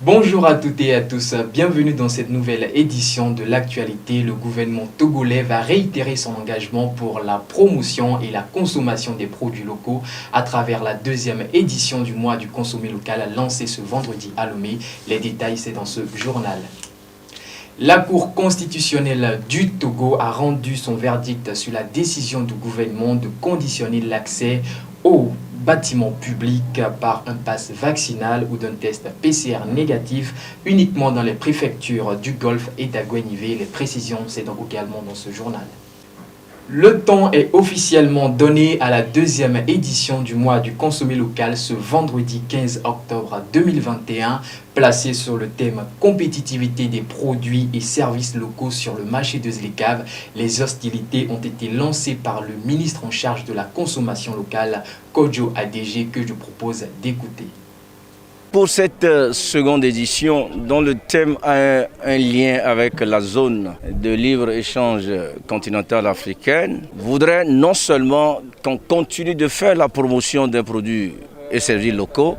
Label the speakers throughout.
Speaker 1: Bonjour à toutes et à tous, bienvenue dans cette nouvelle édition de l'actualité. Le gouvernement togolais va réitérer son engagement pour la promotion et la consommation des produits locaux à travers la deuxième édition du mois du consommé local lancée ce vendredi à Lomé. Les détails, c'est dans ce journal. La Cour constitutionnelle du Togo a rendu son verdict sur la décision du gouvernement de conditionner l'accès aux bâtiments publics par un pass vaccinal ou d'un test PCR négatif uniquement dans les préfectures du Golfe et d'Aguenivé. Les précisions, c'est donc également dans ce journal. Le temps est officiellement donné à la deuxième édition du mois du consommé local ce vendredi 15 octobre 2021, placé sur le thème compétitivité des produits et services locaux sur le marché de Zlekave. Les hostilités ont été lancées par le ministre en charge de la consommation locale, Kojo ADG, que je propose d'écouter.
Speaker 2: Pour cette seconde édition, dont le thème a un lien avec la zone de libre-échange continentale africaine, voudrait non seulement qu'on continue de faire la promotion des produits et services locaux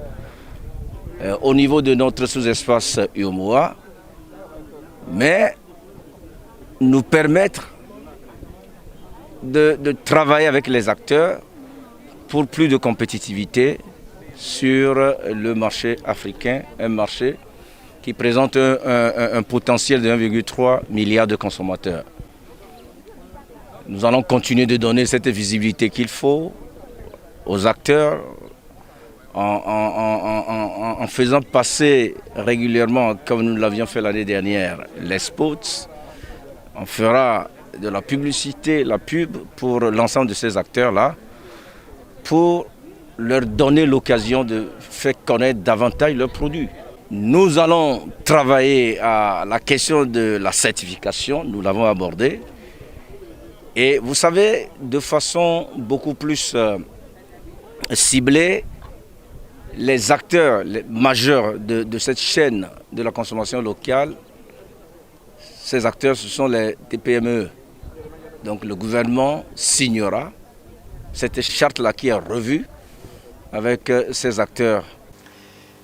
Speaker 2: au niveau de notre sous-espace UOMOA, mais nous permettre de travailler avec les acteurs pour plus de compétitivité sur le marché africain, un marché qui présente un potentiel de 1,3 milliard de consommateurs. Nous allons continuer de donner cette visibilité qu'il faut aux acteurs en faisant passer régulièrement, comme nous l'avions fait l'année dernière, les spots. On fera de la publicité, la pub pour l'ensemble de ces acteurs-là, pour leur donner l'occasion de faire connaître davantage leurs produits. Nous allons travailler à la question de la certification, nous l'avons abordé. Et vous savez, de façon beaucoup plus ciblée, les acteurs majeurs de cette chaîne de la consommation locale, ces acteurs, ce sont les TPME. Donc le gouvernement signera cette charte-là qui est revue avec ces acteurs.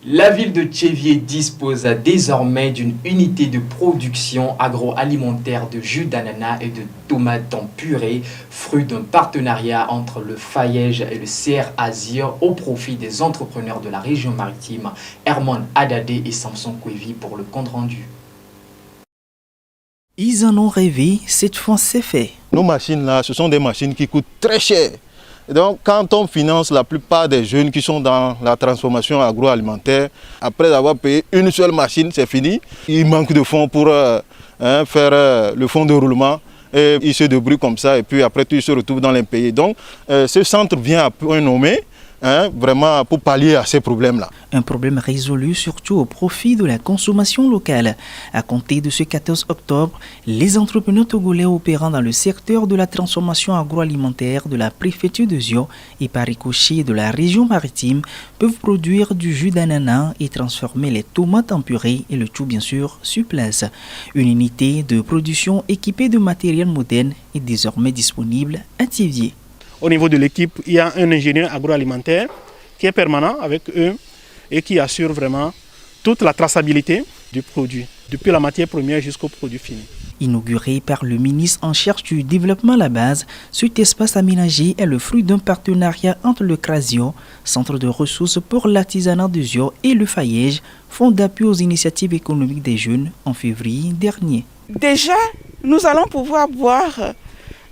Speaker 1: La ville de Tchévié dispose désormais d'une unité de production agroalimentaire de jus d'ananas et de tomates en purée, fruit d'un partenariat entre le FAEJ et le CR Azir au profit des entrepreneurs de la région maritime, Herman Adadé et Samson Kwevi pour le compte rendu.
Speaker 3: Ils en ont rêvé, cette fois c'est fait.
Speaker 4: Nos machines là, ce sont des machines qui coûtent très cher. Donc, quand on finance la plupart des jeunes qui sont dans la transformation agroalimentaire, après avoir payé une seule machine, c'est fini. Il manque de fonds pour faire le fonds de roulement. Et ils se débrouillent comme ça et puis après, ils se retrouvent dans les pays. Donc, ce centre vient à point nommé, vraiment pour pallier à ces problèmes-là.
Speaker 3: Un problème résolu surtout au profit de la consommation locale. À compter de ce 14 octobre, les entrepreneurs togolais opérant dans le secteur de la transformation agroalimentaire de la préfecture de Zio et par ricochet de la région maritime peuvent produire du jus d'ananas et transformer les tomates en purée et le tout bien sûr sur place. Une unité de production équipée de matériel moderne est désormais disponible à Tchévié.
Speaker 5: Au niveau de l'équipe, il y a un ingénieur agroalimentaire qui est permanent avec eux et qui assure vraiment toute la traçabilité du produit, depuis la matière première jusqu'au produit fini.
Speaker 3: Inauguré par le ministre en charge du développement à la base, cet espace aménagé est le fruit d'un partenariat entre le CRASIO, Centre de ressources pour l'artisanat de Zio, et le FAEJ, Fonds d'appui aux initiatives économiques des jeunes, en février dernier.
Speaker 6: Déjà, nous allons pouvoir boire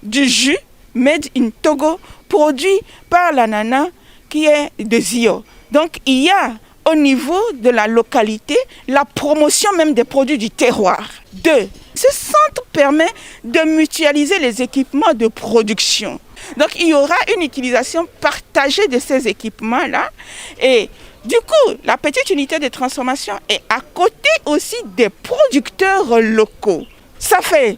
Speaker 6: du jus made in Togo, produit par l'ananas qui est de Zio. Donc il y a au niveau de la localité la promotion même des produits du terroir. Deux, ce centre permet de mutualiser les équipements de production. Donc il y aura une utilisation partagée de ces équipements-là. Et du coup, la petite unité de transformation est à côté aussi des producteurs locaux. Ça fait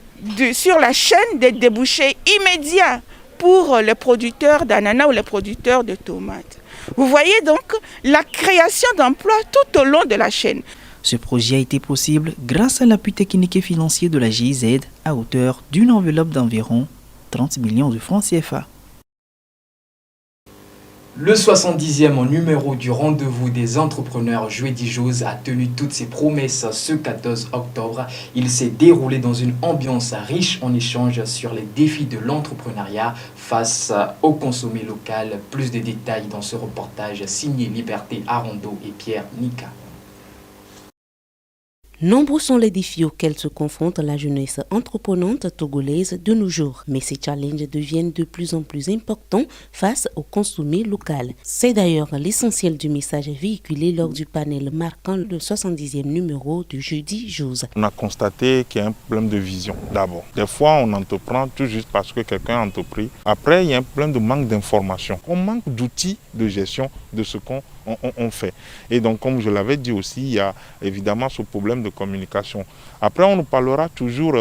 Speaker 6: sur la chaîne des débouchés immédiats pour les producteurs d'ananas ou les producteurs de tomates. Vous voyez donc la création d'emplois tout au long de la chaîne.
Speaker 3: Ce projet a été possible grâce à l'appui technique et financier de la GIZ à hauteur d'une enveloppe d'environ 30 millions de francs CFA.
Speaker 1: Le 70e numéro du rendez-vous des entrepreneurs Jeudi Jose a tenu toutes ses promesses ce 14 octobre. Il s'est déroulé dans une ambiance riche en échanges sur les défis de l'entrepreneuriat face au consommé local. Plus de détails dans ce reportage signé Liberté Arando et Pierre Nika.
Speaker 7: Nombreux sont les défis auxquels se confronte la jeunesse entreprenante togolaise de nos jours. Mais ces challenges deviennent de plus en plus importants face au consommé local. C'est d'ailleurs l'essentiel du message véhiculé lors du panel marquant le 70e numéro du Jeudi Jose.
Speaker 8: On a constaté qu'il y a un problème de vision d'abord. Des fois, on entreprend tout juste parce que quelqu'un a entrepris. Après, il y a un problème de manque d'information. On manque d'outils de gestion de ce qu'on fait. Et donc, comme je l'avais dit aussi, il y a évidemment ce problème de communication. Après, on nous parlera toujours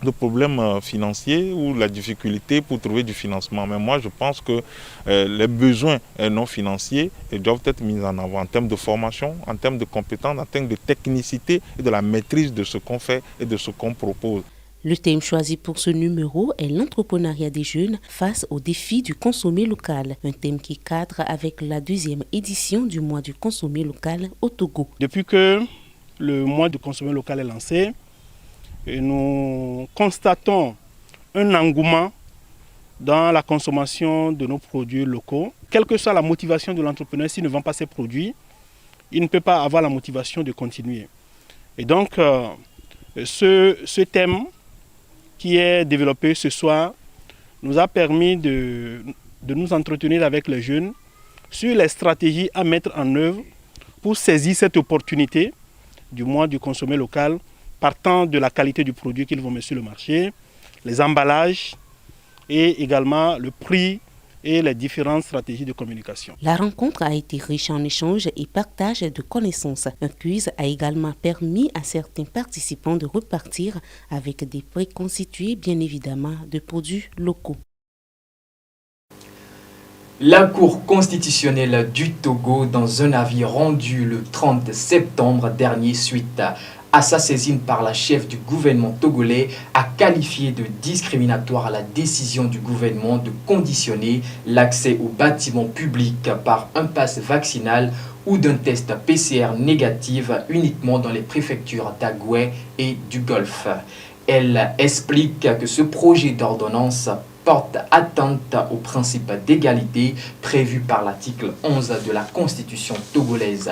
Speaker 8: de problèmes financiers ou la difficulté pour trouver du financement. Mais moi, je pense que les besoins non financiers doivent être mis en avant en termes de formation, en termes de compétences, en termes de technicité et de la maîtrise de ce qu'on fait et de ce qu'on propose.
Speaker 7: Le thème choisi pour ce numéro est l'entrepreneuriat des jeunes face aux défis du consommé local. Un thème qui cadre avec la 2e édition du mois du consommé local au Togo.
Speaker 5: Depuis que le mois du consommé local est lancé, nous constatons un engouement dans la consommation de nos produits locaux. Quelle que soit la motivation de l'entrepreneur, s'il ne vend pas ses produits, il ne peut pas avoir la motivation de continuer. Et donc, ce thème qui est développé ce soir nous a permis de nous entretenir avec les jeunes sur les stratégies à mettre en œuvre pour saisir cette opportunité du mois du consommé local, partant de la qualité du produit qu'ils vont mettre sur le marché, les emballages et également le prix et les différentes stratégies de communication.
Speaker 7: La rencontre a été riche en échanges et partage de connaissances. Un quiz a également permis à certains participants de repartir avec des prix constitués bien évidemment de produits locaux.
Speaker 1: La Cour constitutionnelle du Togo, dans un avis rendu le 30 septembre dernier suite à sa saisine par la chef du gouvernement togolais, a qualifié de discriminatoire la décision du gouvernement de conditionner l'accès aux bâtiments publics par un pass vaccinal ou d'un test PCR négatif uniquement dans les préfectures d'Agoué et du Golfe. Elle explique que ce projet d'ordonnance porte atteinte au principe d'égalité prévu par l'article 11 de la Constitution togolaise.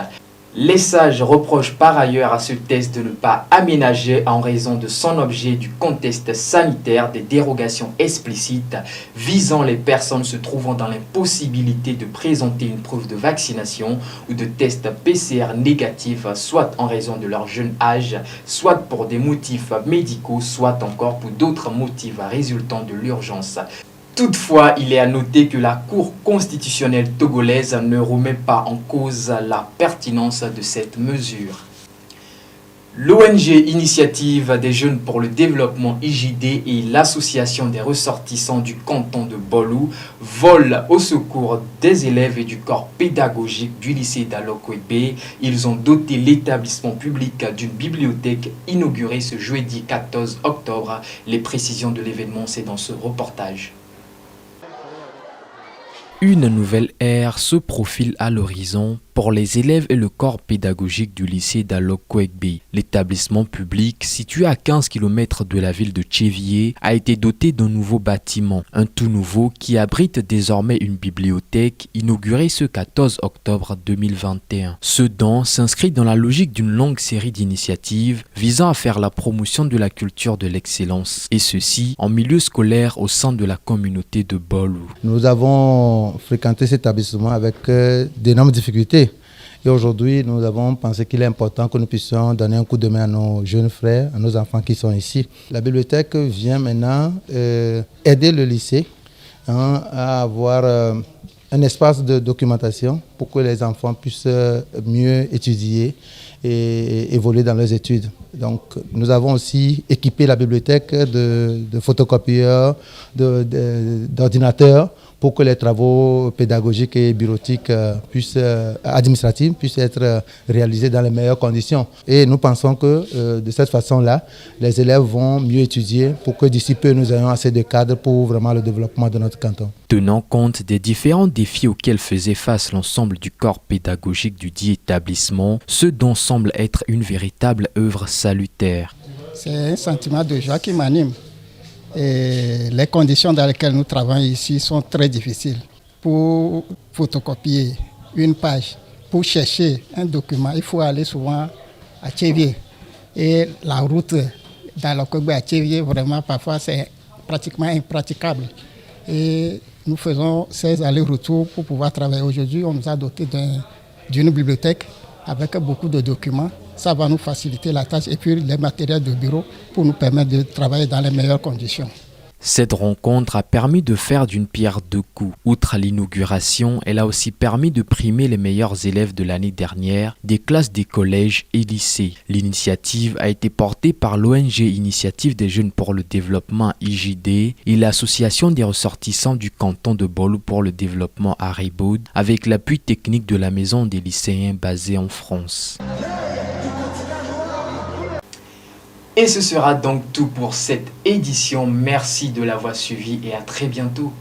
Speaker 1: Les sages reprochent par ailleurs à ce test de ne pas aménager en raison de son objet du contexte sanitaire des dérogations explicites visant les personnes se trouvant dans l'impossibilité de présenter une preuve de vaccination ou de test PCR négatif, soit en raison de leur jeune âge, soit pour des motifs médicaux, soit encore pour d'autres motifs résultant de l'urgence. Toutefois, il est à noter que la Cour constitutionnelle togolaise ne remet pas en cause la pertinence de cette mesure. L'ONG Initiative des Jeunes pour le Développement IJD et l'Association des ressortissants du canton de Bolou volent au secours des élèves et du corps pédagogique du lycée d'Alokwebe. Ils ont doté l'établissement public d'une bibliothèque inaugurée ce jeudi 14 octobre. Les précisions de l'événement, c'est dans ce reportage.
Speaker 9: Une nouvelle ère se profile à l'horizon pour les élèves et le corps pédagogique du lycée d'Alokwebe. L'établissement public, situé à 15 km de la ville de Tchévié, a été doté d'un nouveau bâtiment, un tout nouveau qui abrite désormais une bibliothèque inaugurée ce 14 octobre 2021. Ce don s'inscrit dans la logique d'une longue série d'initiatives visant à faire la promotion de la culture de l'excellence, et ceci en milieu scolaire au sein de la communauté de Bolou.
Speaker 10: Nous avons fréquenté cet établissement avec d'énormes difficultés. Et aujourd'hui, nous avons pensé qu'il est important que nous puissions donner un coup de main à nos jeunes frères, à nos enfants qui sont ici. La bibliothèque vient maintenant aider le lycée à avoir un espace de documentation pour que les enfants puissent mieux étudier et évoluer dans leurs études. Donc, nous avons aussi équipé la bibliothèque de photocopieurs, d'ordinateurs, pour que les travaux pédagogiques et bureautiques administratifs puissent être réalisés dans les meilleures conditions. Et nous pensons que de cette façon-là, les élèves vont mieux étudier pour que d'ici peu, nous ayons assez de cadres pour vraiment le développement de notre canton.
Speaker 9: Tenant compte des différents défis auxquels faisait face l'ensemble du corps pédagogique du dit établissement, ce don semble être une véritable œuvre salutaire.
Speaker 11: C'est un sentiment de joie qui m'anime. Et les conditions dans lesquelles nous travaillons ici sont très difficiles. Pour photocopier une page, pour chercher un document, il faut aller souvent à Tchévié. Et la route dans le Kogbe à Tchévié, vraiment, parfois, c'est pratiquement impraticable. Et nous faisons ces allers-retours pour pouvoir travailler. Aujourd'hui, on nous a doté d'une bibliothèque avec beaucoup de documents. Ça va nous faciliter la tâche et puis les matériels de bureau pour nous permettre de travailler dans les meilleures conditions.
Speaker 9: Cette rencontre a permis de faire d'une pierre deux coups. Outre l'inauguration, elle a aussi permis de primer les meilleurs élèves de l'année dernière des classes des collèges et lycées. L'initiative a été portée par l'ONG Initiative des Jeunes pour le Développement IJD et l'Association des ressortissants du canton de Bolou pour le développement Hariboud avec l'appui technique de la Maison des lycéens basée en France.
Speaker 1: Et ce sera donc tout pour cette édition. Merci de l'avoir suivi et à très bientôt.